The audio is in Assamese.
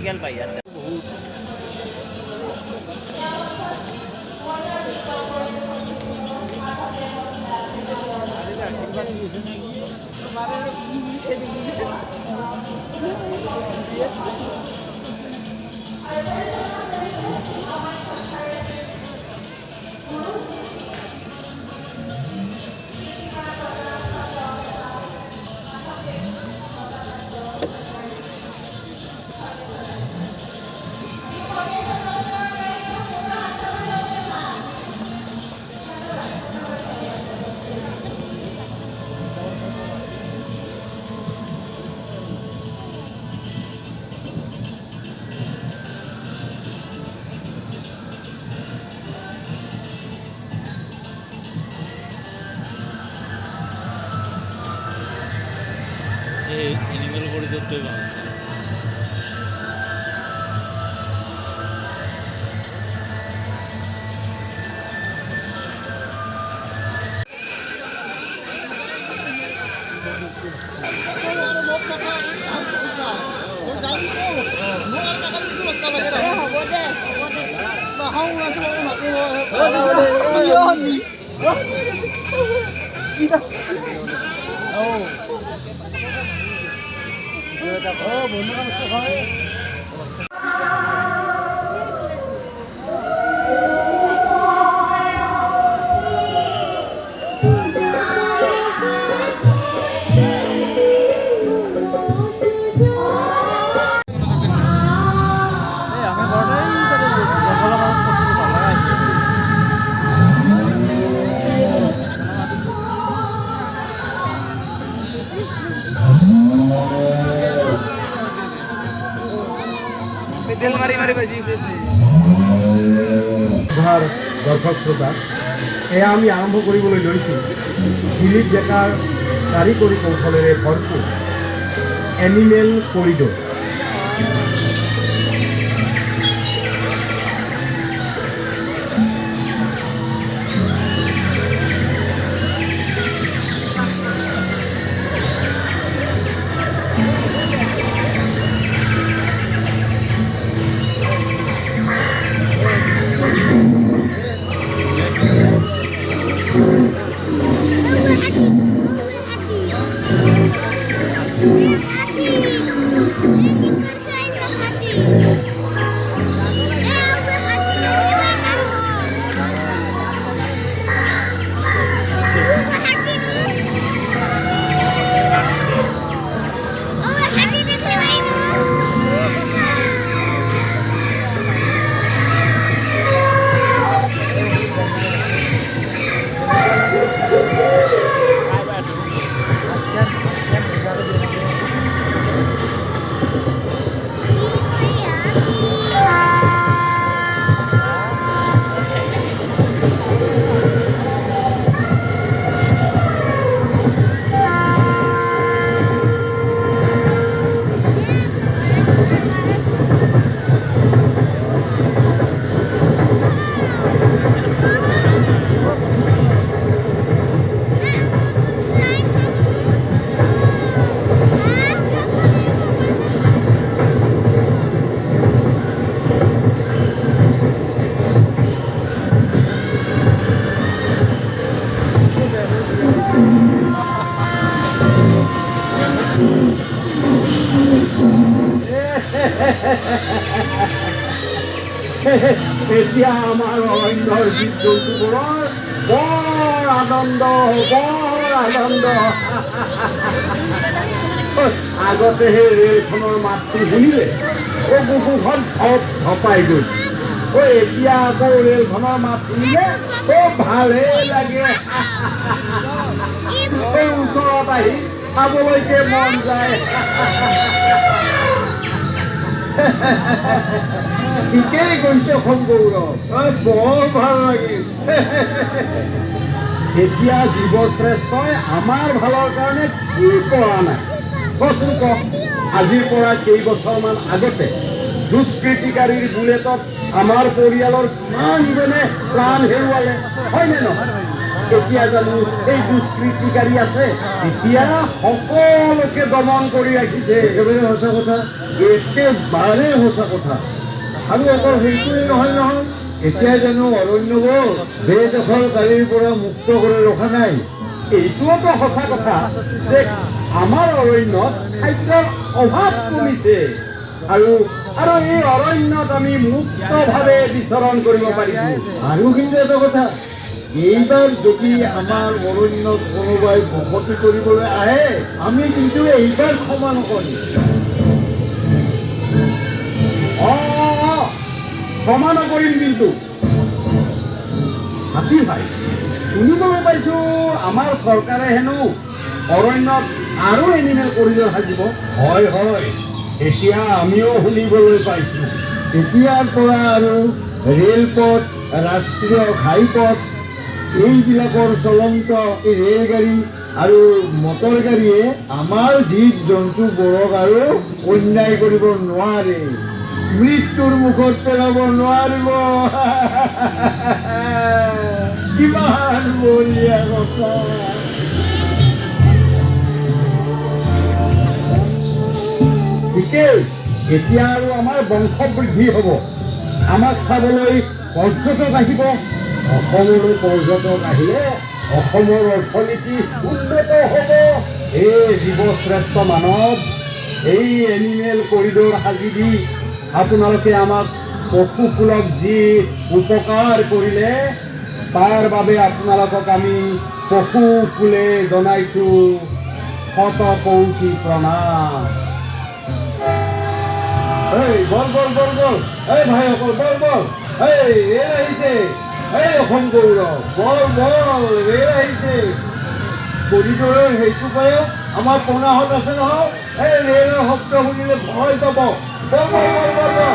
গেল ভাই আৰ এনিমেল পৰিদৰ্শক মানুষ দৰ্শক শ্ৰোতা এয়া আমি আৰম্ভ কৰিবলৈ লৈছোঁ দিলীপ ডেকাৰ কাৰিকৰী কৌশলেৰে ভৰপূৰ এনিমেল কৰিডৰ। এতিয়া আমাৰ অৰণ্যৰ জীৱ জন্তুবোৰৰ বৰ আনন্দ আগতে সেই ৰেলখনৰ মাতটো শুনিলে বুকুখন ধপাই গৈ এতিয়া আকৌ ৰেলখনৰ মাত শুনিলে ভালেই লাগে ওচৰত আহি খাবলৈকে মন যায় ঠিকেই কৈছে অসম গৌৰৱ, বৰ ভাল লাগিল। এতিয়া জীৱশ্ৰেষ্ঠই আমাৰ ভালৰ কাৰণে কি কৰা নাই কচোন কওক। আজিৰ পৰা কেইবছৰমান আগতে দুষ্কৃতিকাৰীৰ বুলেটত আমাৰ পৰিয়ালৰ কিমানজনে প্ৰাণ হেৰুৱালে, হয়নে নহয়? এতিয়া জানো এই দুষ্কৃতিকাৰী আছে? এতিয়া সকলোকে দমন কৰি ৰাখিছে। একেবাৰে সঁচা কথা, একেবাৰে সঁচা কথা। আৰু অকল সেইটোৱেই নহয় নহয়, এতিয়া জানো অৰণ্যবোৰ বেদখলকাৰীৰ পৰা মুক্ত কৰি ৰখা নাই। এইটোওতো সঁচা কথা যে আমাৰ অৰণ্যত খাদ্যৰ অভাৱ কমিছে আৰু আৰু এই অৰণ্যত আমি মুক্তভাৱে বিচৰণ কৰিব পাৰিছোঁ। আৰু কিন্তু এটা কথা, এইবাৰ যদি আমাৰ অৰণ্যত কোনোবাই বসতি কৰিবলৈ আহে, আমি কিন্তু এইবাৰ ক্ষমা নকৰিম। ক্ষমা নকৰিম কিন্তু। হাতী ভাই, শুনিবলৈ পাইছোঁ আমাৰ চৰকাৰে হেনো অৰণ্যত আৰু এনিমেল কৰিডৰ সাজিব। হয় হয়, এতিয়া আমিও শুনিবলৈ পাইছোঁ। এতিয়াৰ পৰা আৰু ৰেলপথ, ৰাষ্ট্ৰীয় ঘাইপথ এইবিলাকৰ চলন্ত ৰেলগাড়ী আৰু মটৰ গাড়ীয়ে আমাৰ জীৱ জন্তুবোৰক আৰু অন্যায় কৰিব নোৱাৰে, মৃত্যুৰ মুখত পেলাব নোৱাৰিব। কিমান বঢ়িয়া কথা। ঠিকেই, এতিয়া আৰু আমাৰ বংশ বৃদ্ধি হ'ব। আমাক চাবলৈ পৰ্যটক আহিব। অসমলৈ পৰ্যটক আহিলে অসমৰ অৰ্থনীতি উন্নত হ'ব। এই জীৱশ্ৰেষ্ঠ মানৱ, এই এনিমেল কৰিডৰ সাজি দি আপোনালোকে আমাক পশুকুলক যি উপকাৰ কৰিলে তাৰ বাবে আপোনালোকক আমি পশুকুলে জনাইছোঁ শতকৌটি প্ৰণাম। এই বল বল বল বল, এই ভাইসকল বল বল, এই ৰেল আহিছে, এই অসম গৌৰৱ, বল বল, ৰেল আহিছে। কৰিডৰৰ সেইটো পায়ো আমাৰ পোনাহঁত আছে নহয়, এই ৰেলৰ শব্দ শুনিলে ভয় যাব। বল বল বল বল বল।